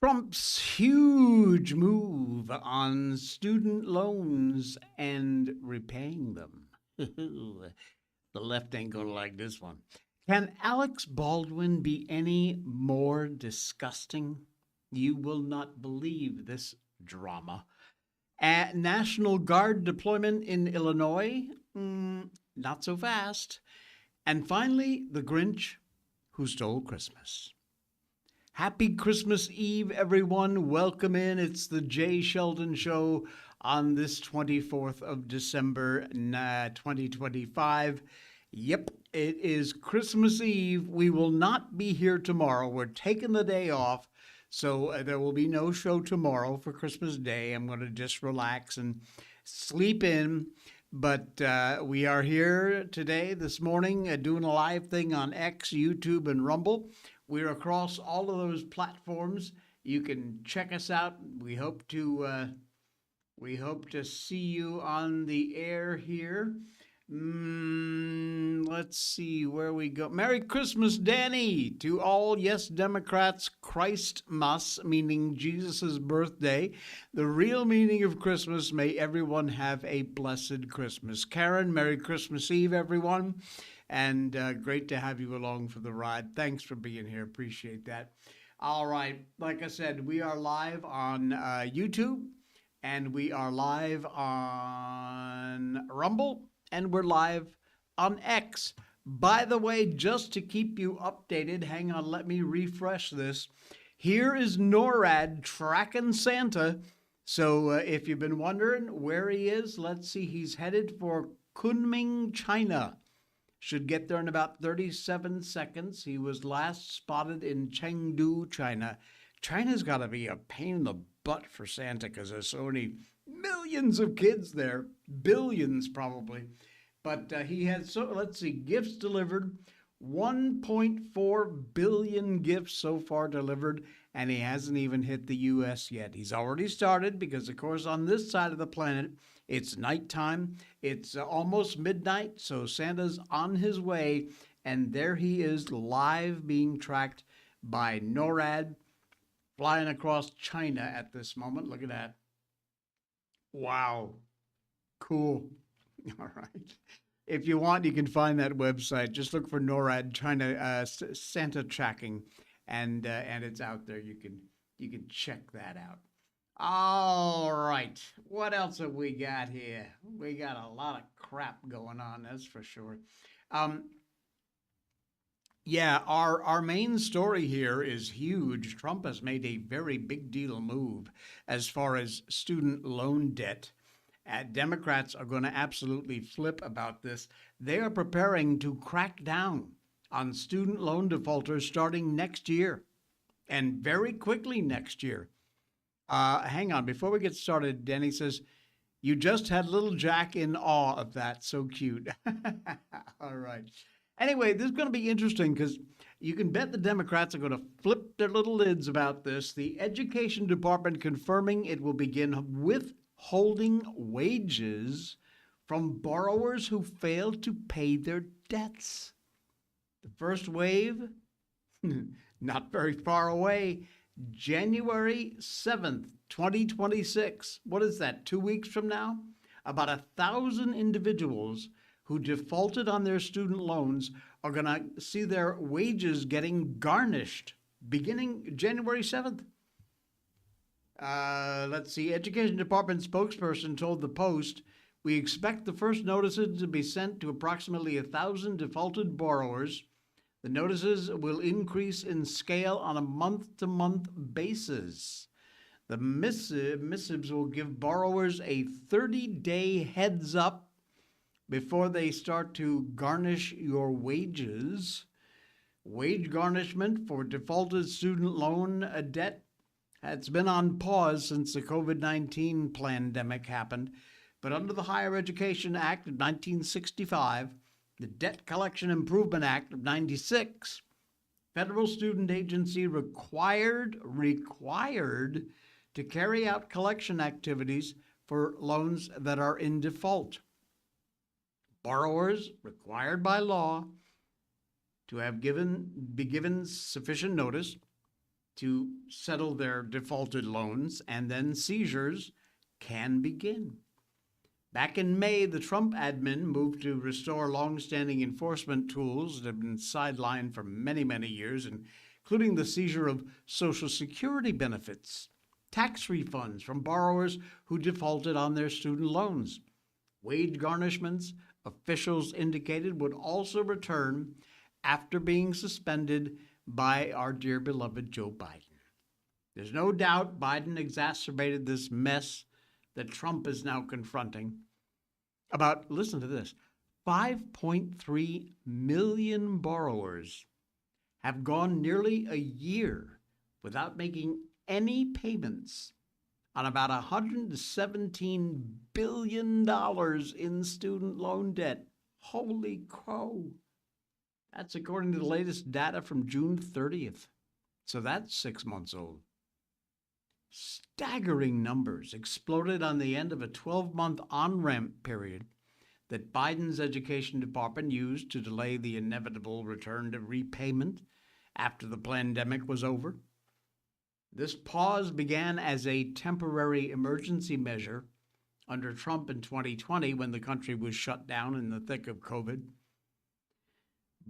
Trump's huge move on student loans and repaying them. The left ain't gonna like this one. Can Alex Baldwin be any more disgusting? You will not believe this drama. National Guard deployment in Illinois? Not so fast. And finally, the Grinch who stole Christmas. Happy Christmas Eve, everyone. Welcome in. It's the Jay Sheldon Show on this 24th of December, 2025. Yep, it is Christmas Eve. We will not be here tomorrow. We're taking the day off, so there will be no show tomorrow for Christmas Day. I'm going to just relax and sleep in. But we are here today, this morning, doing a live thing on X, YouTube, and Rumble. We're across all of those platforms. You can check us out. We hope to see you on the air here. Let's see where we go. Merry Christmas, Danny, to all yes Democrats. Christmas, meaning Jesus' birthday. The real meaning of Christmas. May everyone have a blessed Christmas. Karen, Merry Christmas Eve, everyone. And great to have you along for the ride. Thanks for being here. Appreciate that. All right. Like I said, we are live on YouTube, and we are live on Rumble, and we're live on X. By the way, just to keep you updated, hang on, let me refresh this. Here is NORAD tracking Santa. So if you've been wondering where he is, let's see. He's headed for Kunming, China. Should get there in about 37 seconds. He was last spotted in Chengdu, China. China's got to be a pain in the butt for Santa because there's so many millions of kids there, billions probably. But he had, let's see, gifts delivered, 1.4 billion gifts so far delivered, and he hasn't even hit the U.S. yet. He's already started because, of course, on this side of the planet, it's nighttime. It's almost midnight, so Santa's on his way, and there he is live being tracked by NORAD, flying across China at this moment. Look at that. Wow. Cool. All right. If you want, you can find that website. Just look for NORAD China Santa tracking, and it's out there. You can check that out. All right. What else have we got here? We got a lot of crap going on, that's for sure. Yeah, our main story here is huge. Trump has made a very big deal move as far as student loan debt. Democrats are going to absolutely flip about this. They are preparing to crack down on student loan defaulters starting next year, and very quickly next year. Hang on, before we get started, Danny says, you just had little Jack in awe of that. So cute. All right. Anyway, this is going to be interesting because you can bet the Democrats are going to flip their little lids about this. The Education Department confirming it will begin withholding wages from borrowers who failed to pay their debts. The first wave, not very far away, January 7th, 2026. What is that, 2 weeks from now? About 1,000 individuals who defaulted on their student loans are going to see their wages getting garnished beginning January 7th. Let's see. Education Department spokesperson told the Post, we expect the first notices to be sent to approximately 1,000 defaulted borrowers. The notices will increase in scale on a month-to-month basis. The missives will give borrowers a 30-day heads up before they start to garnish your wages. Wage garnishment for defaulted student loan debt has been on pause since the COVID-19 pandemic happened, but under the Higher Education Act of 1965, the Debt Collection Improvement Act of 96, federal student agency required to carry out collection activities for loans that are in default. Borrowers required by law to have be given sufficient notice to settle their defaulted loans, and then seizures can begin. Back in May, the Trump admin moved to restore longstanding enforcement tools that have been sidelined for many, many years, including the seizure of Social Security benefits, tax refunds from borrowers who defaulted on their student loans. Wage garnishments, officials indicated, would also return after being suspended by our dear beloved Joe Biden. There's no doubt Biden exacerbated this mess that Trump is now confronting. About, listen to this, 5.3 million borrowers have gone nearly a year without making any payments on about $117 billion in student loan debt. Holy crow. That's according to the latest data from June 30th. So that's 6 months old. Staggering numbers exploded on the end of a 12-month on-ramp period that Biden's education department used to delay the inevitable return to repayment after the pandemic was over. This pause began as a temporary emergency measure under Trump in 2020 when the country was shut down in the thick of COVID.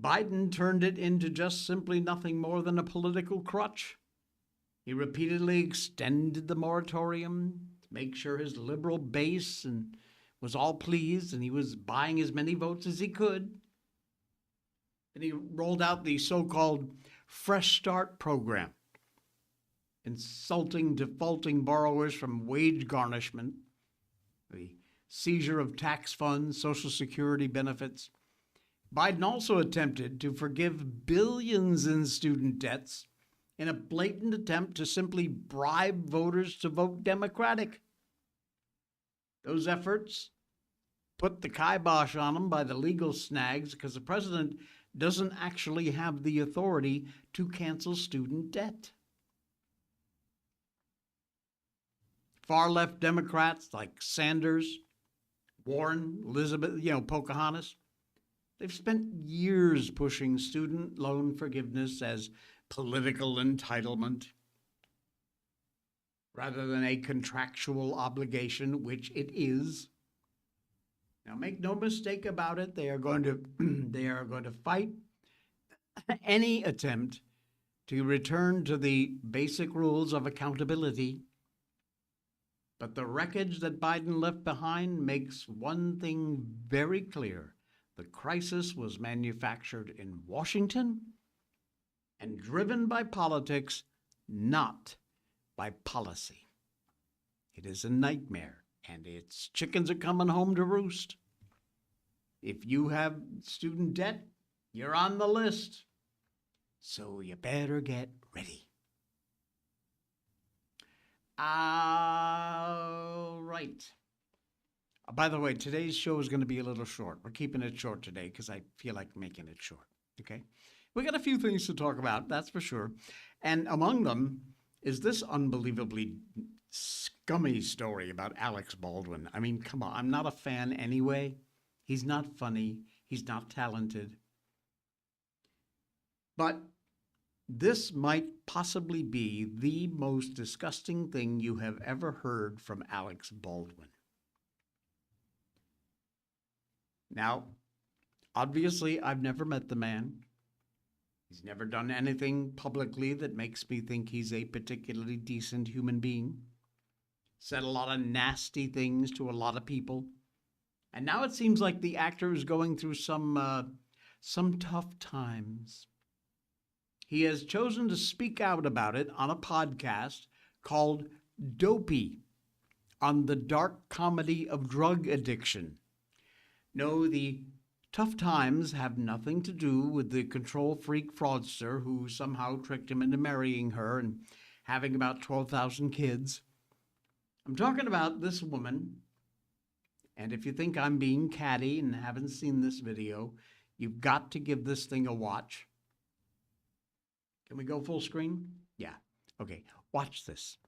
Biden turned it into just simply nothing more than a political crutch. He repeatedly extended the moratorium to make sure his liberal base was all pleased, and he was buying as many votes as he could. And he rolled out the so-called Fresh Start program, insulting defaulting borrowers from wage garnishment, the seizure of tax funds, Social Security benefits. Biden also attempted to forgive billions in student debts in a blatant attempt to simply bribe voters to vote Democratic. Those efforts put the kibosh on them by the legal snags because the president doesn't actually have the authority to cancel student debt. Far-left Democrats like Sanders, Warren, Elizabeth, Pocahontas, they've spent years pushing student loan forgiveness as political entitlement rather than a contractual obligation, which it is. Now, make no mistake about it, they are going to fight any attempt to return to the basic rules of accountability. But the wreckage that Biden left behind makes one thing very clear. The crisis was manufactured in Washington and driven by politics, not by policy. It is a nightmare, and its chickens are coming home to roost. If you have student debt, you're on the list. So you better get ready. All right. By the way, today's show is going to be a little short. We're keeping it short today because I feel like making it short. Okay? We got a few things to talk about, that's for sure. And among them is this unbelievably scummy story about Alex Baldwin. I mean, come on. I'm not a fan anyway. He's not funny. He's not talented. But this might possibly be the most disgusting thing you have ever heard from Alex Baldwin. Now, obviously, I've never met the man. He's never done anything publicly that makes me think he's a particularly decent human being. Said a lot of nasty things to a lot of people. And now it seems like the actor is going through some tough times. He has chosen to speak out about it on a podcast called Dopey, on the dark comedy of drug addiction. No, the tough times have nothing to do with the control freak fraudster who somehow tricked him into marrying her and having about 12,000 kids. I'm talking about this woman, and if you think I'm being catty and haven't seen this video, you've got to give this thing a watch. Can we go full screen? Yeah. Okay, watch this.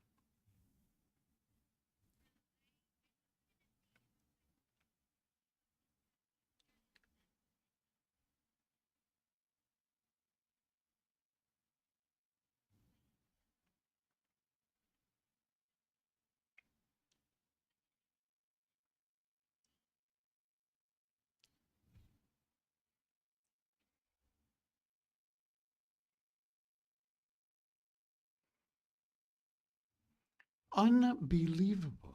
Unbelievable.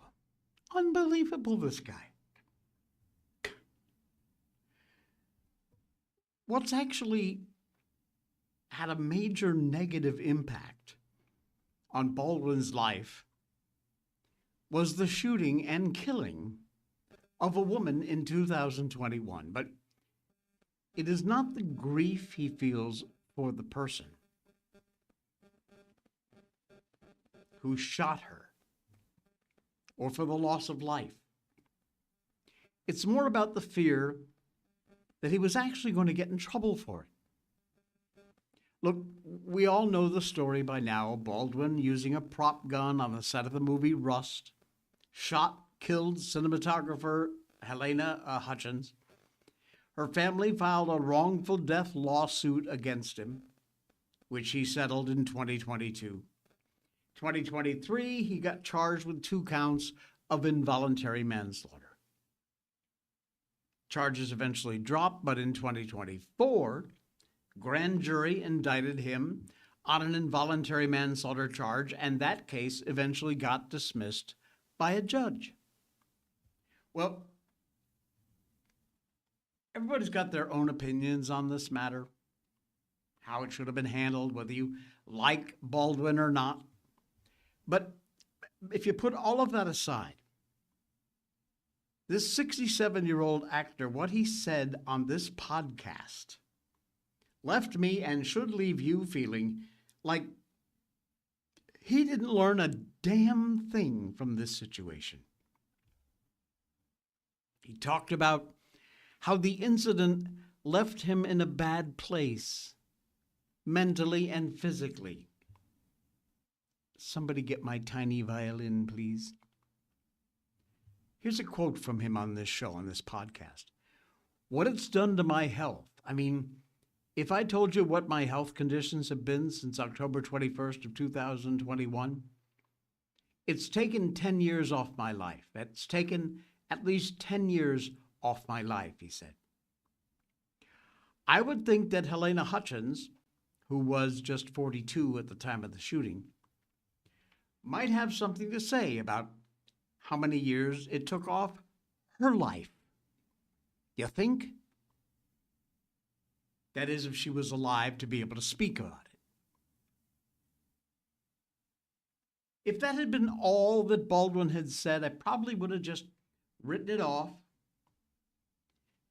Unbelievable, this guy. What's actually had a major negative impact on Baldwin's life was the shooting and killing of a woman in 2021. But it is not the grief he feels for the person who shot her or for the loss of life. It's more about the fear that he was actually going to get in trouble for it. Look, we all know the story by now. Baldwin, using a prop gun on the set of the movie Rust, shot, killed cinematographer Helena Hutchins. Her family filed a wrongful death lawsuit against him, which he settled in 2022. 2023, he got charged with 2 counts of involuntary manslaughter. Charges eventually dropped, but in 2024, grand jury indicted him on an involuntary manslaughter charge, and that case eventually got dismissed by a judge. Well, everybody's got their own opinions on this matter, how it should have been handled, whether you like Baldwin or not. But if you put all of that aside, this 67-year-old actor, what he said on this podcast left me and should leave you feeling like he didn't learn a damn thing from this situation. He talked about how the incident left him in a bad place, mentally and physically. Somebody get my tiny violin, please. Here's a quote from him on this show, on this podcast. What it's done to my health. I mean, if I told you what my health conditions have been since October 21st of 2021, it's taken 10 years off my life. It's taken at least 10 years off my life, he said. I would think that Helena Hutchins, who was just 42 at the time of the shooting, might have something to say about how many years it took off her life. You think? That is, if she was alive to be able to speak about it. If that had been all that Baldwin had said, I probably would have just written it off.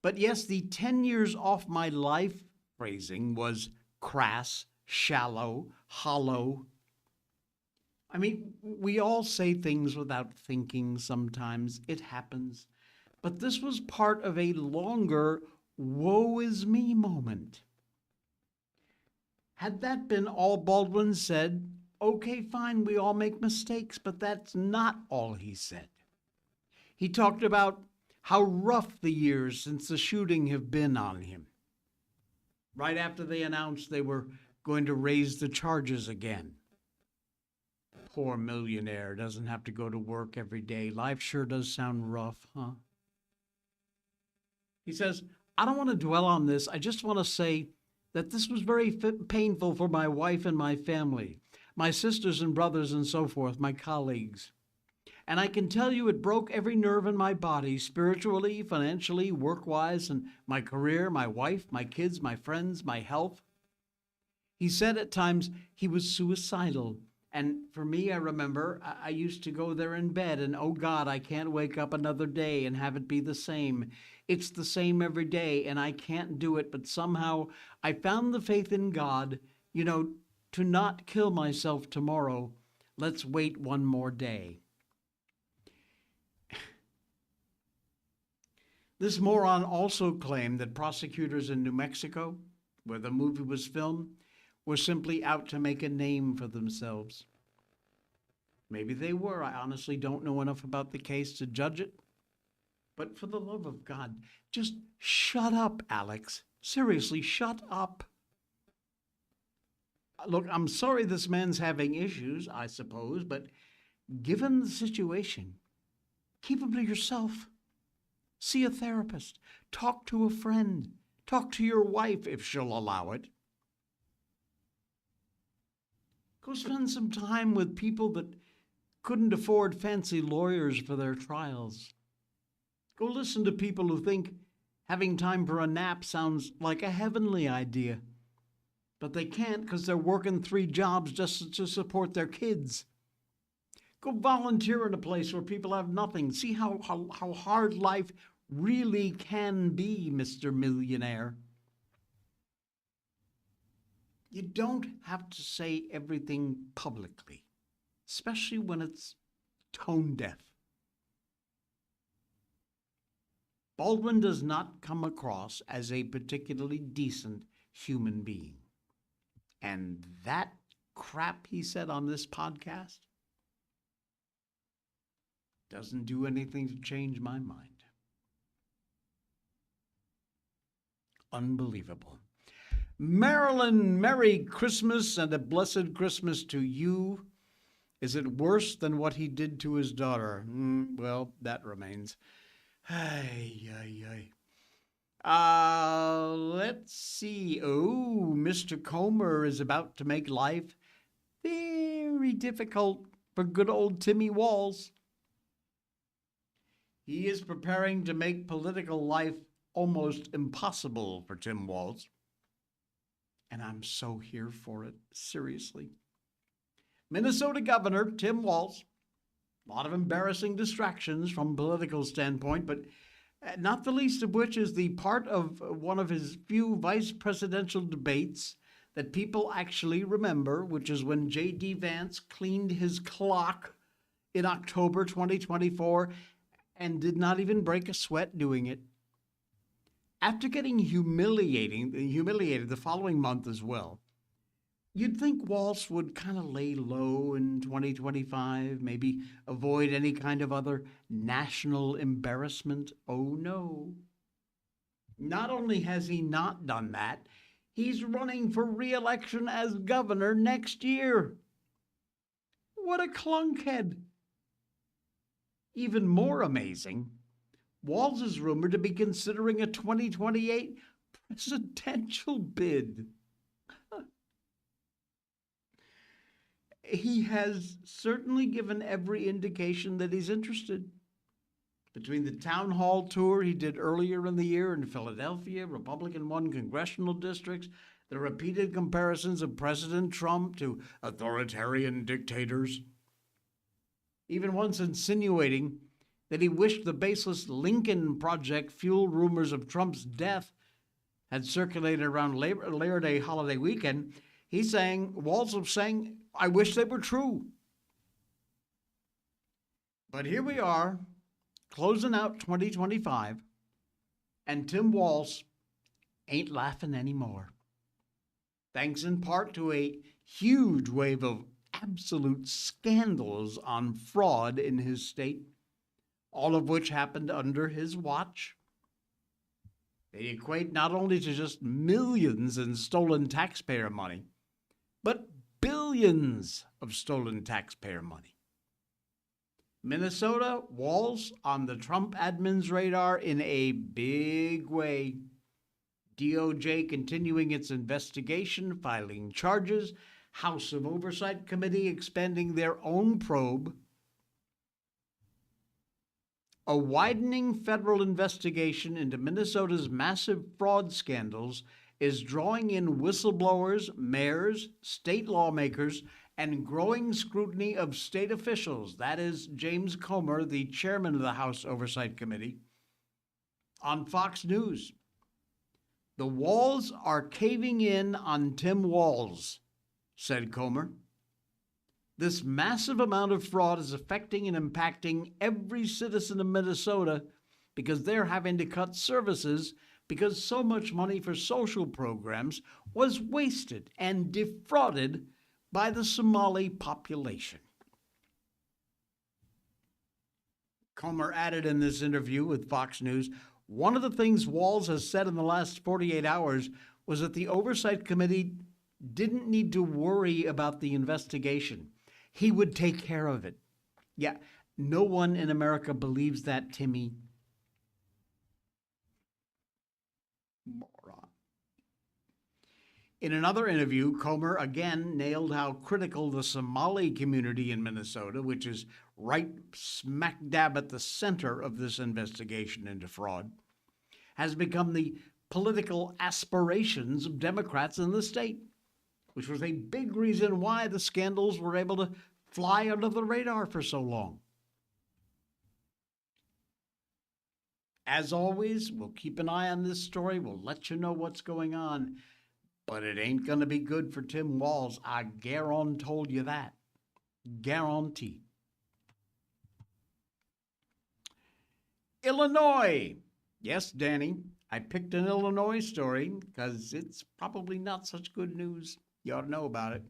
But yes, the 10 years off my life phrasing was crass, shallow, hollow. I mean, we all say things without thinking sometimes. It happens. But this was part of a longer woe is me moment. Had that been all Baldwin said, okay, fine, we all make mistakes, but that's not all he said. He talked about how rough the years since the shooting have been on him. Right after they announced they were going to raise the charges again. Poor millionaire doesn't have to go to work every day. Life sure does sound rough, huh? He says, I don't want to dwell on this. I just want to say that this was very painful for my wife and my family, my sisters and brothers and so forth, my colleagues. And I can tell you it broke every nerve in my body, spiritually, financially, work-wise, and my career, my wife, my kids, my friends, my health. He said at times he was suicidal. And for me, I remember I used to go there in bed and, oh God, I can't wake up another day and have it be the same. It's the same every day and I can't do it. But somehow I found the faith in God, to not kill myself tomorrow. Let's wait one more day. This moron also claimed that prosecutors in New Mexico, where the movie was filmed, were simply out to make a name for themselves. Maybe they were. I honestly don't know enough about the case to judge it. But for the love of God, just shut up, Alex. Seriously, shut up. Look, I'm sorry this man's having issues, I suppose, but given the situation, keep them to yourself. See a therapist. Talk to a friend. Talk to your wife if she'll allow it. Go spend some time with people that couldn't afford fancy lawyers for their trials. Go listen to people who think having time for a nap sounds like a heavenly idea. But they can't because they're working 3 jobs just to support their kids. Go volunteer in a place where people have nothing. See how hard life really can be, Mr. Millionaire. You don't have to say everything publicly, especially when it's tone deaf. Baldwin does not come across as a particularly decent human being. And that crap he said on this podcast doesn't do anything to change my mind. Unbelievable. Marilyn, Merry Christmas and a blessed Christmas to you. Is it worse than what he did to his daughter? Well, that remains. Let's see. Oh, Mr. Comer is about to make life very difficult for good old Timmy Walls. He is preparing to make political life almost impossible for Tim Walz. And I'm so here for it, seriously. Minnesota Governor Tim Walz, a lot of embarrassing distractions from a political standpoint, but not the least of which is the part of one of his few vice presidential debates that people actually remember, which is when J.D. Vance cleaned his clock in October 2024 and did not even break a sweat doing it. After getting humiliated the following month as well, you'd think Walz would kind of lay low in 2025, maybe avoid any kind of other national embarrassment. Oh no. Not only has he not done that, he's running for re-election as governor next year. What a clunkhead. Even more amazing, Walz is rumored to be considering a 2028 presidential bid. He has certainly given every indication that he's interested. Between the town hall tour he did earlier in the year in Philadelphia, Republican-won congressional districts, the repeated comparisons of President Trump to authoritarian dictators, even once insinuating that he wished the baseless Lincoln Project fueled rumors of Trump's death had circulated around Labor Day holiday weekend. Walz was saying, I wish they were true. But here we are, closing out 2025, and Tim Walz ain't laughing anymore. Thanks in part to a huge wave of absolute scandals on fraud in his state, all of which happened under his watch. They equate not only to just millions in stolen taxpayer money, but billions of stolen taxpayer money. Minnesota, Walz on the Trump admin's radar in a big way. DOJ continuing its investigation, filing charges, House of Oversight Committee expanding their own probe. A widening federal investigation into Minnesota's massive fraud scandals is drawing in whistleblowers, mayors, state lawmakers, and growing scrutiny of state officials. That is James Comer, the chairman of the House Oversight Committee, on Fox News. The walls are caving in on Tim Walz, said Comer. This massive amount of fraud is affecting and impacting every citizen of Minnesota because they're having to cut services because so much money for social programs was wasted and defrauded by the Somali population. Comer added in this interview with Fox News, one of the things Walz has said in the last 48 hours was that the Oversight Committee didn't need to worry about the investigation. He would take care of it. Yeah, no one in America believes that, Timmy. Moron. In another interview, Comer again nailed how critical the Somali community in Minnesota, which is right smack dab at the center of this investigation into fraud, has become the political aspirations of Democrats in the state, which was a big reason why the scandals were able to fly under the radar for so long. As always, we'll keep an eye on this story. We'll let you know what's going on. But it ain't going to be good for Tim Walz. I told you that. Guarantee. Illinois. Yes, Danny, I picked an Illinois story because it's probably not such good news. You ought to know about it.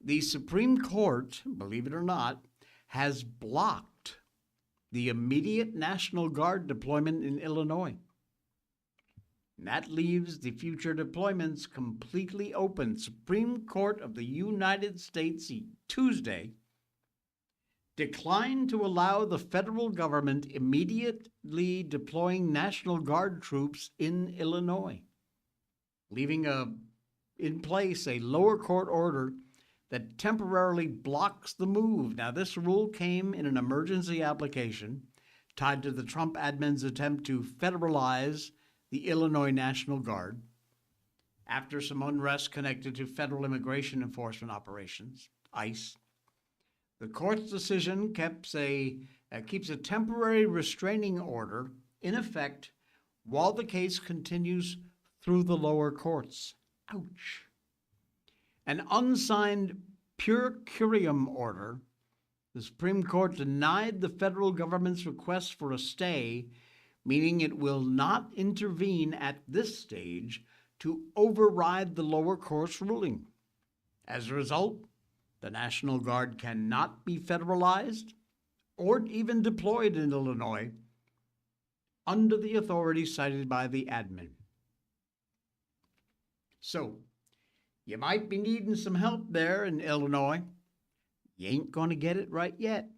The Supreme Court, believe it or not, has blocked the immediate National Guard deployment in Illinois. And that leaves the future deployments completely open. Supreme Court of the United States Tuesday declined to allow the federal government immediately deploying National Guard troops in Illinois, leaving in place a lower court order that temporarily blocks the move. Now, this rule came in an emergency application tied to the Trump admin's attempt to federalize the Illinois National Guard after some unrest connected to federal immigration enforcement operations, ICE. The court's decision keeps a temporary restraining order in effect while the case continues through the lower courts. Ouch. An unsigned per curiam order, the Supreme Court denied the federal government's request for a stay, meaning it will not intervene at this stage to override the lower court's ruling. As a result, the National Guard cannot be federalized or even deployed in Illinois under the authority cited by the admin. So, you might be needing some help there in Illinois. You ain't going to get it right yet.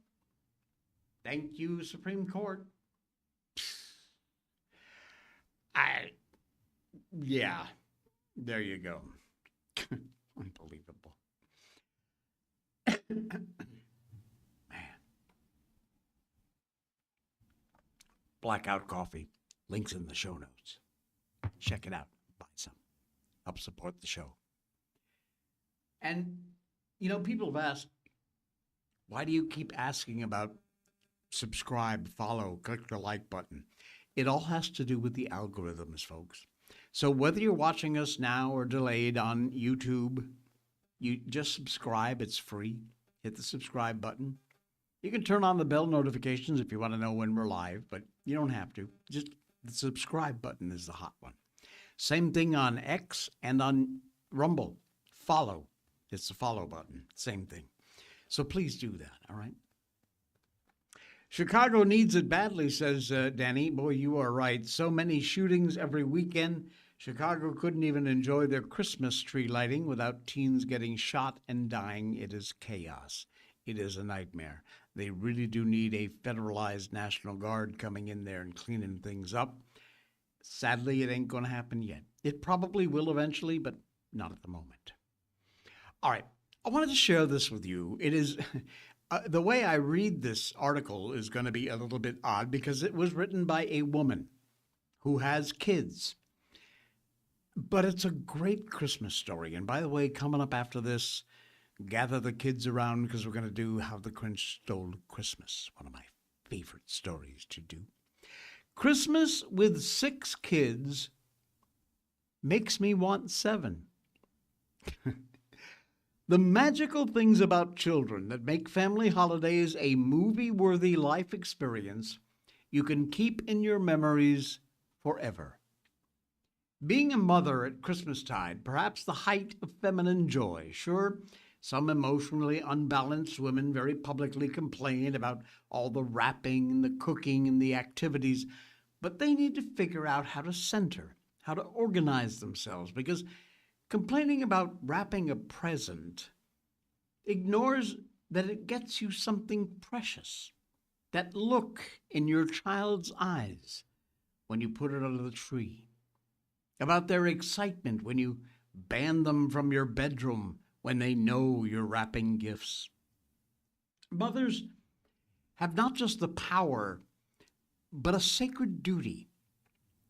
Thank you, Supreme Court. Yeah, there you go. Unbelievable. Man. Blackout coffee. Links in the show notes. Check it out. Buy some. Help support the show. And, people have asked, why do you keep asking about subscribe, follow, click the like button? It all has to do with the algorithms, folks. So whether you're watching us now or delayed on YouTube, you just subscribe. It's free. Hit the subscribe button. You can turn on the bell notifications if you want to know when we're live, but you don't have to. Just the subscribe button is the hot one. Same thing on X and on Rumble. Follow. It's the follow button. Same thing. So please do that, all right? Chicago needs it badly, says Danny. Boy, you are right. So many shootings every weekend. Chicago couldn't even enjoy their Christmas tree lighting without teens getting shot and dying. It is chaos. It is a nightmare. They really do need a federalized National Guard coming in there and cleaning things up. Sadly, it ain't going to happen yet. It probably will eventually, but not at the moment. All right. I wanted to share this with you. It is the way I read this article is going to be a little bit odd because it was written by a woman who has kids. But it's a great Christmas story. And by the way, coming up after this, gather the kids around because we're going to do How the Grinch Stole Christmas, one of my favorite stories to do. Christmas with 6 kids makes me want 7. The magical things about children that make family holidays a movie-worthy life experience you can keep in your memories forever. Being a mother at Christmastide, perhaps the height of feminine joy. Sure, some emotionally unbalanced women very publicly complain about all the wrapping and the cooking and the activities, but they need to figure out how to center, how to organize themselves, because complaining about wrapping a present ignores that it gets you something precious, that look in your child's eyes when you put it under the tree, about their excitement when you ban them from your bedroom when they know you're wrapping gifts. Mothers have not just the power, but a sacred duty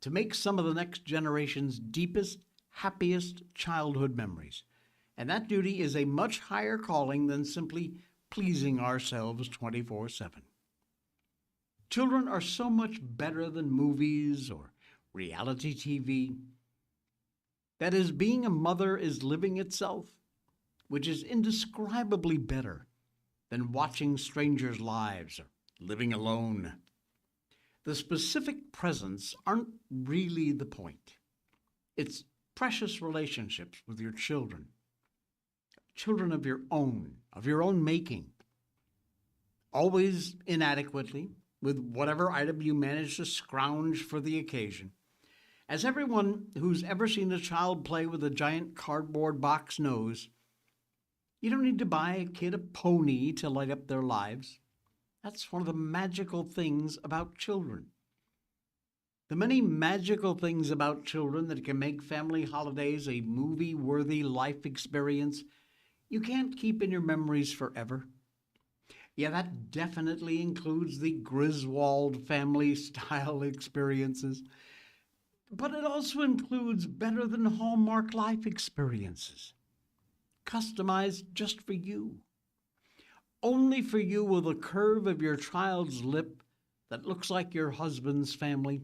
to make some of the next generation's deepest, happiest childhood memories. And that duty is a much higher calling than simply pleasing ourselves 24/7. Children are so much better than movies or reality TV. That is, being a mother is living itself, which is indescribably better than watching strangers' lives or living alone. The specific presents aren't really the point. It's precious relationships with your children. Children of your own making. Always inadequately, with whatever item you manage to scrounge for the occasion. As everyone who's ever seen a child play with a giant cardboard box knows, you don't need to buy a kid a pony to light up their lives. That's one of the magical things about children. The many magical things about children that can make family holidays a movie-worthy life experience you can't keep in your memories forever. Yeah, that definitely includes the Griswold family-style experiences. But it also includes better than Hallmark life experiences, customized just for you. Only for you will the curve of your child's lip that looks like your husband's family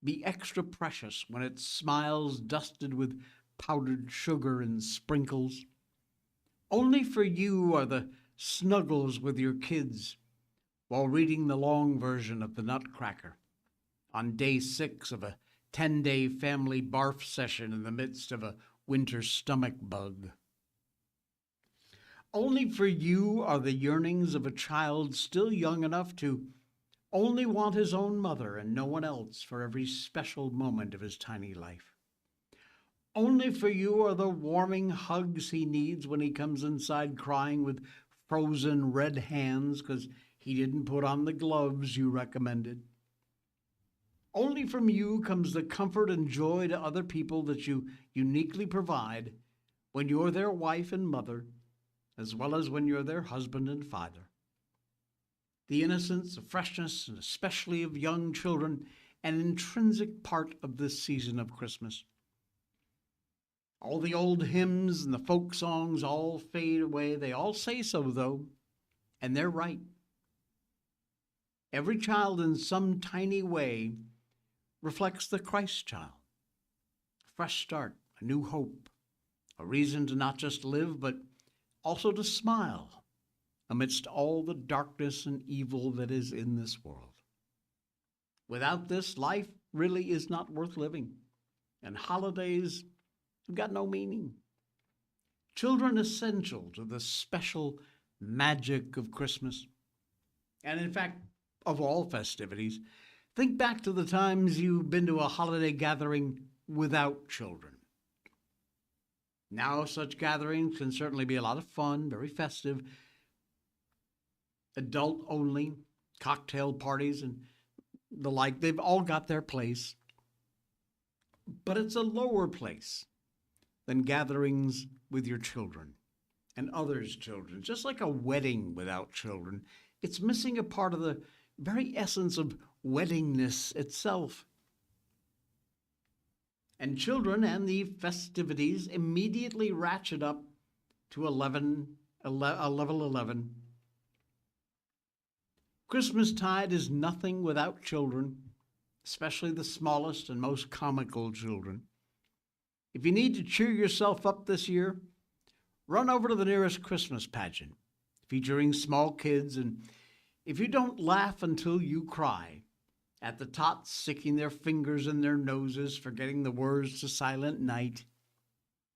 be extra precious when it smiles dusted with powdered sugar and sprinkles. Only for you are the snuggles with your kids while reading the long version of the Nutcracker on day 6 of a 10-day family barf session in the midst of a winter stomach bug. Only for you are the yearnings of a child still young enough to only want his own mother and no one else for every special moment of his tiny life. Only for you are the warming hugs he needs when he comes inside crying with frozen red hands because he didn't put on the gloves you recommended. Only from you comes the comfort and joy to other people that you uniquely provide when you're their wife and mother, as well as when you're their husband and father. The innocence, the freshness, and especially of young children, an intrinsic part of this season of Christmas. All the old hymns and the folk songs all fade away. They all say so, though, and they're right. Every child in some tiny way reflects the Christ child. A fresh start, a new hope, a reason to not just live, but also to smile amidst all the darkness and evil that is in this world. Without this, life really is not worth living, and holidays have got no meaning. Children essential to the special magic of Christmas, and in fact, of all festivities. Think back to the times you've been to a holiday gathering without children. Now, such gatherings can certainly be a lot of fun, very festive, adult-only, cocktail parties and the like. They've all got their place. But it's a lower place than gatherings with your children and others' children. Just like a wedding without children, it's missing a part of the very essence of weddingness itself. And children and the festivities immediately ratchet up to level 11. Christmastide is nothing without children, especially the smallest and most comical children. If you need to cheer yourself up this year, run over to the nearest Christmas pageant featuring small kids, and if you don't laugh until you cry at the tots sticking their fingers in their noses, forgetting the words to Silent Night,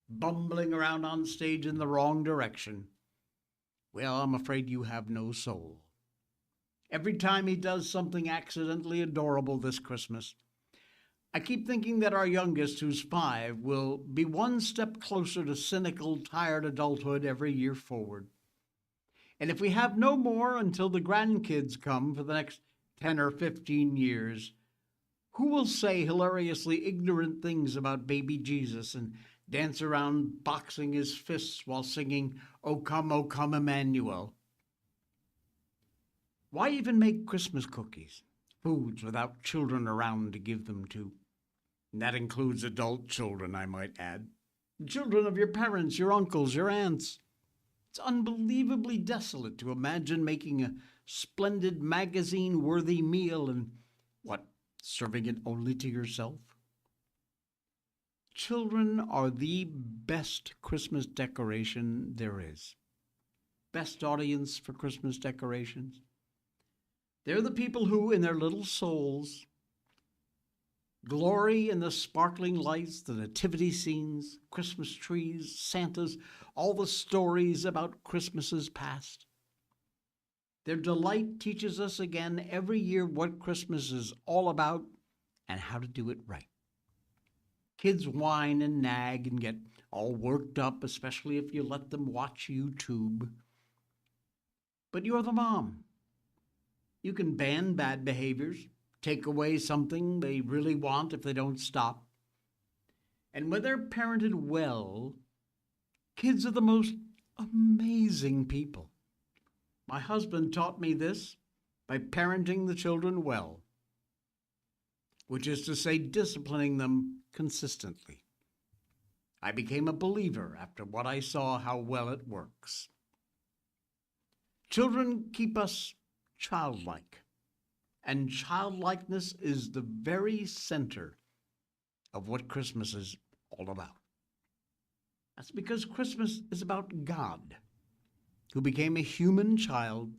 bumbling around on stage in the wrong direction, well, I'm afraid you have no soul. Every time he does something accidentally adorable this Christmas, I keep thinking that our youngest, who's 5, will be one step closer to cynical, tired adulthood every year forward. And if we have no more until the grandkids come for the next 10 or 15 years, who will say hilariously ignorant things about baby Jesus and dance around boxing his fists while singing, O come, Emmanuel. Why even make Christmas cookies, foods without children around to give them to? And that includes adult children, I might add. Children of your parents, your uncles, your aunts. It's unbelievably desolate to imagine making a splendid magazine-worthy meal and, serving it only to yourself? Children are the best Christmas decoration there is. Best audience for Christmas decorations. They're the people who, in their little souls, glory in the sparkling lights, the nativity scenes, Christmas trees, Santas, all the stories about Christmases past. Their delight teaches us again every year what Christmas is all about and how to do it right. Kids whine and nag and get all worked up, especially if you let them watch YouTube. But you're the mom. You can ban bad behaviors, take away something they really want if they don't stop. And when they're parented well, kids are the most amazing people. My husband taught me this by parenting the children well, which is to say disciplining them consistently. I became a believer after what I saw how well it works. Children keep us childlike, and childlikeness is the very center of what Christmas is all about. That's because Christmas is about God, who became a human child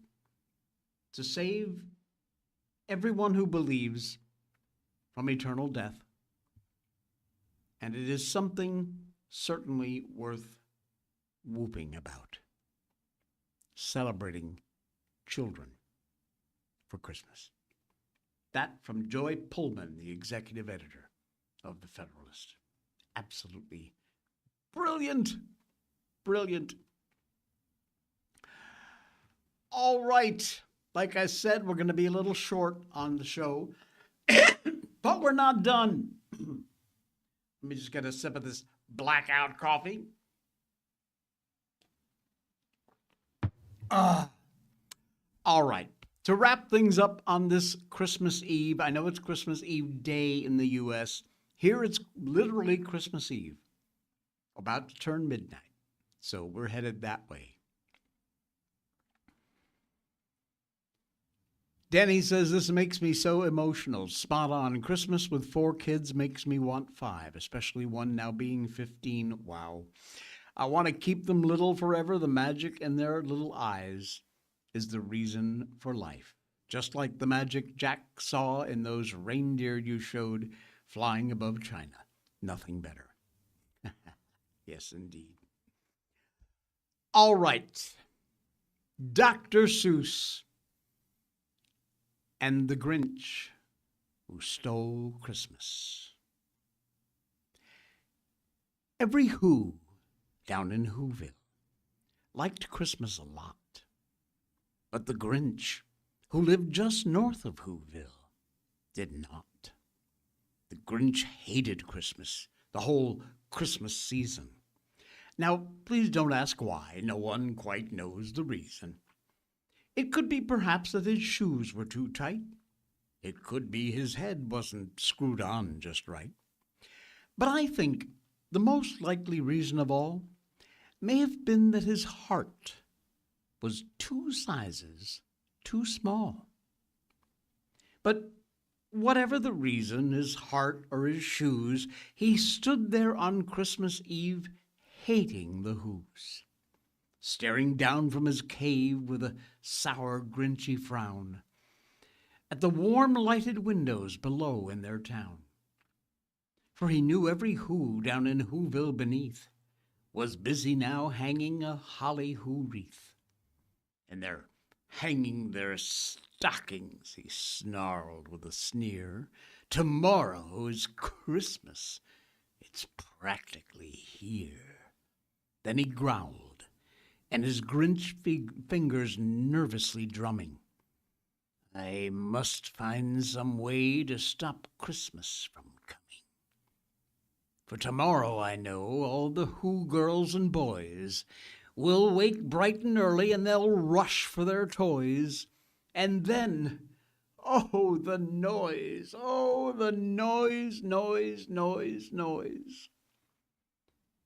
to save everyone who believes from eternal death. And it is something certainly worth whooping about, celebrating children for Christmas. That from Joy Pullman, the executive editor of The Federalist. Absolutely brilliant, brilliant. All right, like I said, we're going to be a little short on the show, but we're not done. Let me just get a sip of this Blackout coffee. All right, to wrap things up on this Christmas Eve, I know it's Christmas Eve day in the U.S. Here it's literally Christmas Eve, about to turn midnight, so we're headed that way. Danny says, this makes me so emotional. Spot on. Christmas with 4 kids makes me want 5, especially one now being 15. Wow. I want to keep them little forever. The magic in their little eyes is the reason for life. Just like the magic Jack saw in those reindeer you showed flying above China. Nothing better. Yes, indeed. All right. Dr. Seuss and the Grinch who stole Christmas. Every Who down in Whoville liked Christmas a lot. But the Grinch, who lived just north of Whoville, did not. The Grinch hated Christmas, the whole Christmas season. Now, please don't ask why. No one quite knows the reason. It could be perhaps that his shoes were too tight. It could be his head wasn't screwed on just right. But I think the most likely reason of all may have been that his heart was 2 sizes too small. But whatever the reason, his heart or his shoes, he stood there on Christmas Eve hating the Whos, staring down from his cave with a sour, grinchy frown at the warm lighted windows below in their town. For he knew every Who down in Whoville beneath was busy now hanging a holly Who wreath. And they're hanging their stockings, he snarled with a sneer. Tomorrow is Christmas. It's practically here. Then he growled, and his Grinch fingers nervously drumming. I must find some way to stop Christmas from coming. For tomorrow, I know, all the Who girls and boys will wake bright and early, and they'll rush for their toys. And then, oh, the noise, oh, the noise, noise, noise, noise.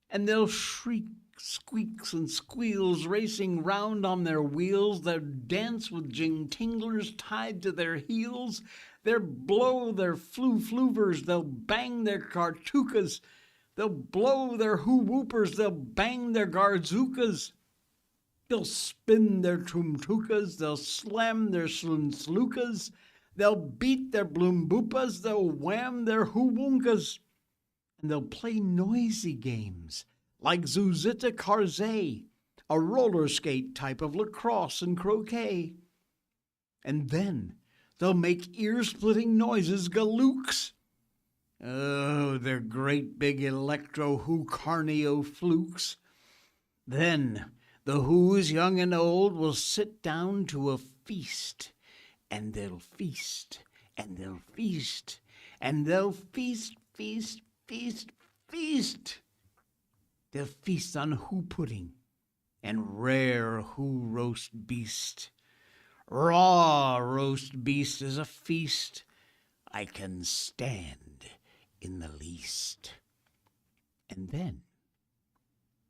And they'll shriek, squeaks, and squeals, racing round on their wheels. They'll dance with jing-tinglers tied to their heels. They'll blow their flu-fluvers. They'll bang their kartukas. They'll blow their hoo-whoopers. They'll bang their garzookas. They'll spin their tumtukas. They'll slam their slunslukas. They'll beat their bloomboopas. They'll wham their hoo-woonkas. And they'll play noisy games like Zuzita Karzay, a roller skate type of lacrosse and croquet. And then they'll make ear-splitting noises galooks. Oh, they're great big electro-hoo-carnio flukes. Then the Who's young and old will sit down to a feast, and they'll feast, and they'll feast, and they'll feast, feast, feast, feast. They'll feast on Who pudding and rare Who roast beast. Raw roast beast is a feast I can stand in the least. And then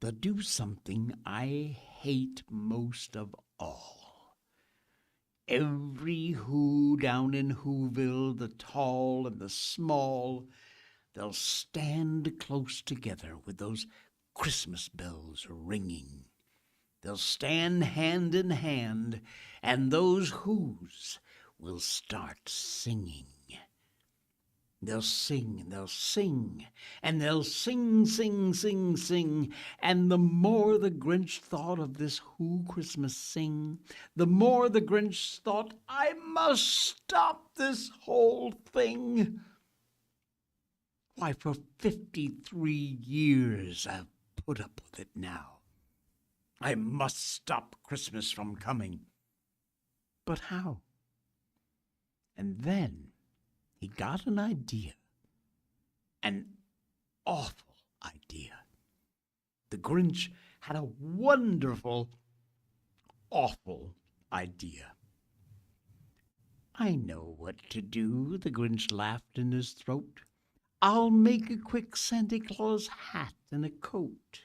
they'll do something I hate most of all. Every Who down in Whoville, the tall and the small, they'll stand close together with those Christmas bells ringing. They'll stand hand in hand, and those Who's will start singing. They'll sing, and they'll sing, and they'll sing, sing, sing, sing. And the more the Grinch thought of this Who Christmas sing, the more the Grinch thought, I must stop this whole thing. Why, for 53 years I've put up with it now. I must stop Christmas from coming. But how? And then he got an idea. An awful idea. The Grinch had a wonderful, awful idea. I know what to do, the Grinch laughed in his throat. I'll make a quick Santa Claus hat and a coat.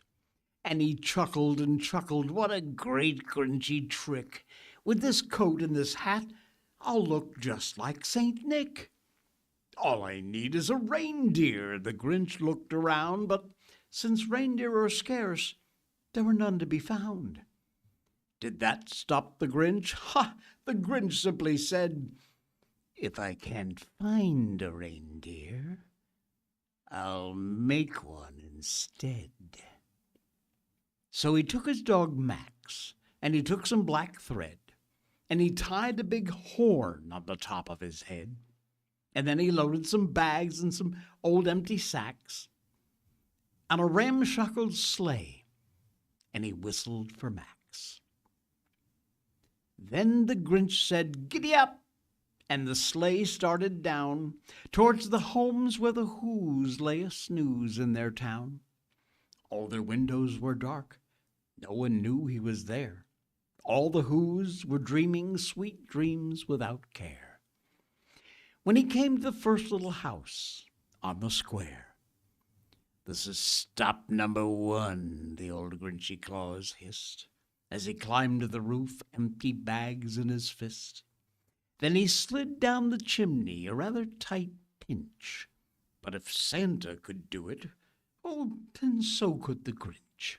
And he chuckled and chuckled. What a great Grinchy trick. With this coat and this hat, I'll look just like Saint Nick. All I need is a reindeer. The Grinch looked around, but since reindeer are scarce, there were none to be found. Did that stop the Grinch? Ha! The Grinch simply said, if I can't find a reindeer, I'll make one instead. So he took his dog Max, and he took some black thread, and he tied a big horn on the top of his head, and then he loaded some bags and some old empty sacks on a ramshackle sleigh, and he whistled for Max. Then the Grinch said, "Giddy up!" and the sleigh started down towards the homes where the Who's lay a snooze in their town. All their windows were dark. No one knew he was there. All the Who's were dreaming sweet dreams without care. When he came to the first little house on the square, "This is stop number 1, the old Grinchy Claus hissed, as he climbed to the roof, empty bags in his fist. Then he slid down the chimney, a rather tight pinch. But if Santa could do it, oh, then so could the Grinch.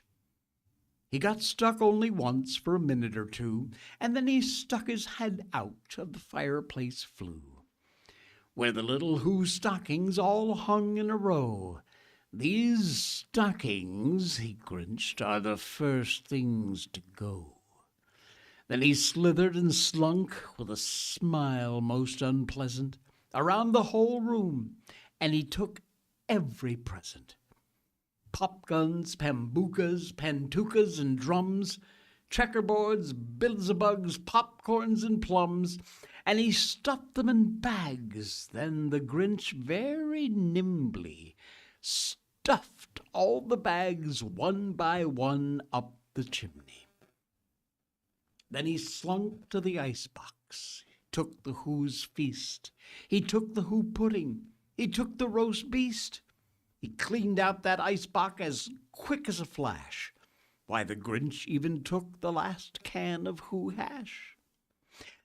He got stuck only once for a minute or two, and then he stuck his head out of the fireplace flue, where the little Who stockings all hung in a row. "These stockings," he grinched, "are the first things to go." Then he slithered and slunk, with a smile most unpleasant, around the whole room, and he took every present. Pop guns, pambookas, pantukas, and drums, checkerboards, bilzabugs, popcorns, and plums, and he stuffed them in bags. Then the Grinch very nimbly stuffed all the bags one by one up the chimney. Then he slunk to the icebox. He took the Who's feast. He took the Who pudding. He took the roast beast. He cleaned out that icebox as quick as a flash. Why, the Grinch even took the last can of Who hash.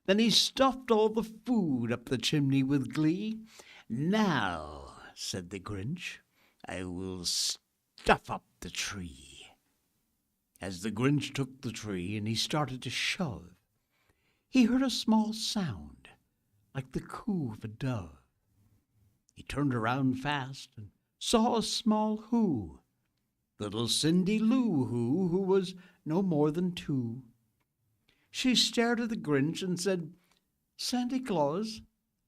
Then he stuffed all the food up the chimney with glee. "Now," said the Grinch, "I will stuff up the tree." As the Grinch took the tree and he started to shove, he heard a small sound like the coo of a dove. He turned around fast and saw a small Who, little Cindy Lou Who was no more than 2. She stared at the Grinch and said, "Santa Claus,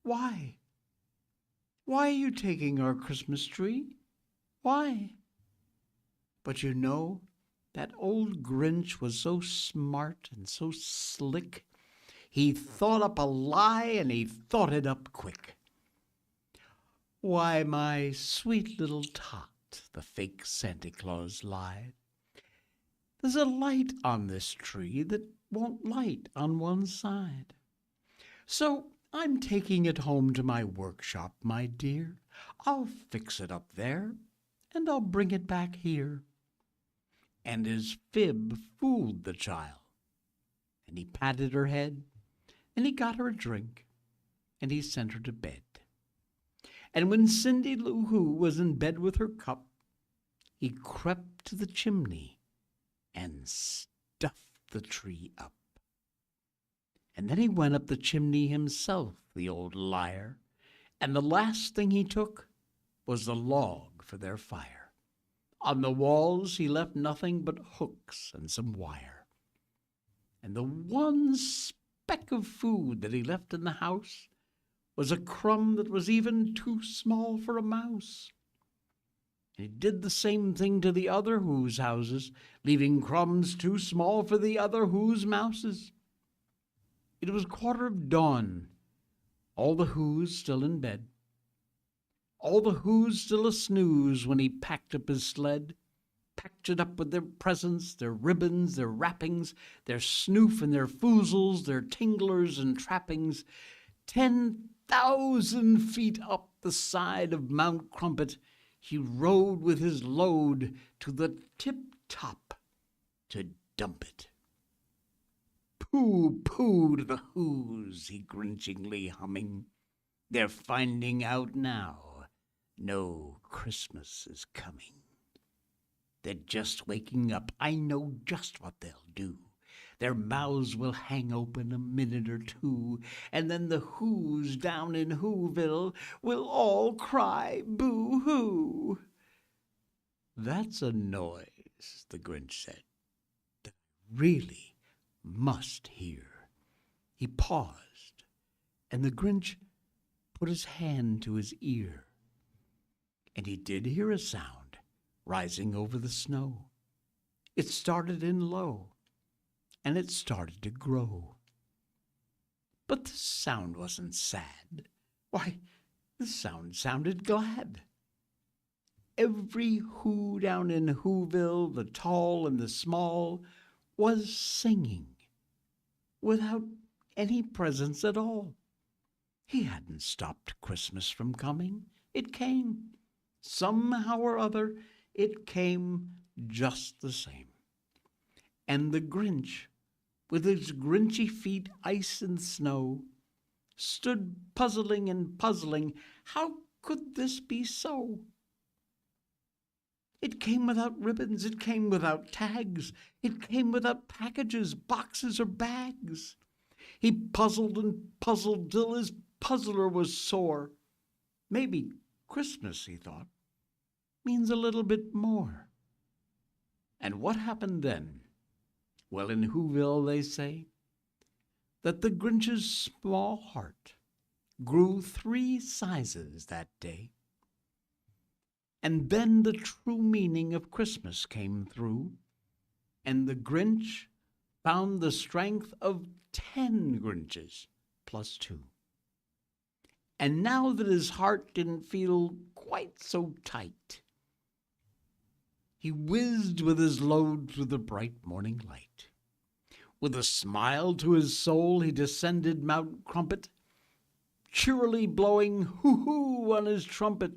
why? Why are you taking our Christmas tree? Why?" But you know, that old Grinch was so smart and so slick. He thought up a lie, and he thought it up quick. "Why, my sweet little tot," the fake Santa Claus lied, "there's a light on this tree that won't light on one side. So I'm taking it home to my workshop, my dear. I'll fix it up there, and I'll bring it back here." And his fib fooled the child. And he patted her head, and he got her a drink, and he sent her to bed. And when Cindy Lou Who was in bed with her cup, he crept to the chimney and stuffed the tree up. And then he went up the chimney himself, the old liar, and the last thing he took was the log for their fire. On the walls he left nothing but hooks and some wire. And the one speck of food that he left in the house was a crumb that was even too small for a mouse. And he did the same thing to the other Who's houses, leaving crumbs too small for the other Who's mouses. It was 1:15, all the Who's still in bed. All the Who's still a snooze when he packed up his sled, packed it up with their presents, their ribbons, their wrappings, their snoof and their foozles, their tinglers and trappings. 10,000 feet up the side of Mount Crumpet, he rode with his load to the tip-top to dump it. "Pooh, pooh to the Who's," he grinchingly humming. "They're finding out now no Christmas is coming. They're just waking up. I know just what they'll do. Their mouths will hang open a minute or two, and then the Who's down in Whoville will all cry boo-hoo." "That's a noise," the Grinch said, "that I really must hear." He paused, and the Grinch put his hand to his ear. And he did hear a sound rising over the snow. It started in low, and it started to grow. But the sound wasn't sad. Why, the sound sounded glad. Every Who down in Whoville, the tall and the small, was singing without any presents at all. He hadn't stopped Christmas from coming. It came. Somehow or other, it came just the same. And the Grinch, with his Grinchy feet ice and snow, stood puzzling and puzzling. How could this be so? It came without ribbons. It came without tags. It came without packages, boxes, or bags. He puzzled and puzzled till his puzzler was sore. Maybe Christmas, he thought, means a little bit more. And what happened then? Well, in Whoville, they say that the Grinch's small heart grew 3 sizes that day. And then the true meaning of Christmas came through, and the Grinch found the strength of 10 Grinches plus 2. And now that his heart didn't feel quite so tight, He whizzed with his load through the bright morning light. With a smile to his soul, he descended Mount Crumpet, cheerily blowing hoo-hoo on his trumpet.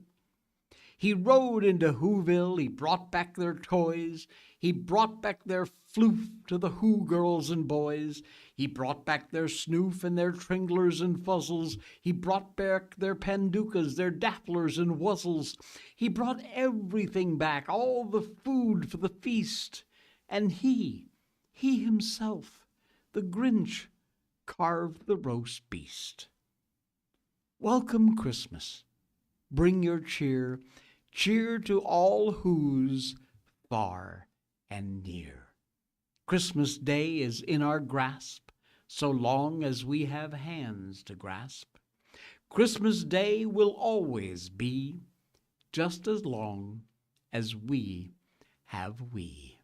He rode into Whoville, he brought back their toys, he brought back their floof to the Who girls and boys, he brought back their snoof and their tringlers and fuzzles, he brought back their pandukas, their dapplers and wuzzles, he brought everything back, all the food for the feast, and he himself, the Grinch, carved the roast beast. Welcome Christmas, bring your cheer, cheer to all Who's far and near. Christmas Day is in our grasp, so long as we have hands to grasp. Christmas Day will always be, just as long as we have we.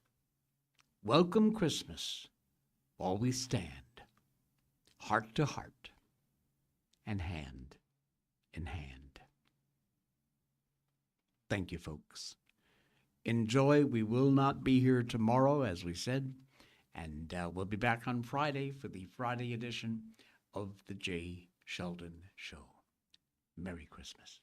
Welcome Christmas, while we stand, heart to heart, and hand in hand. Thank you, folks. Enjoy. We will not be here tomorrow, as we said, and we'll be back on Friday for the Friday edition of the Jay Sheldon Show. Merry Christmas.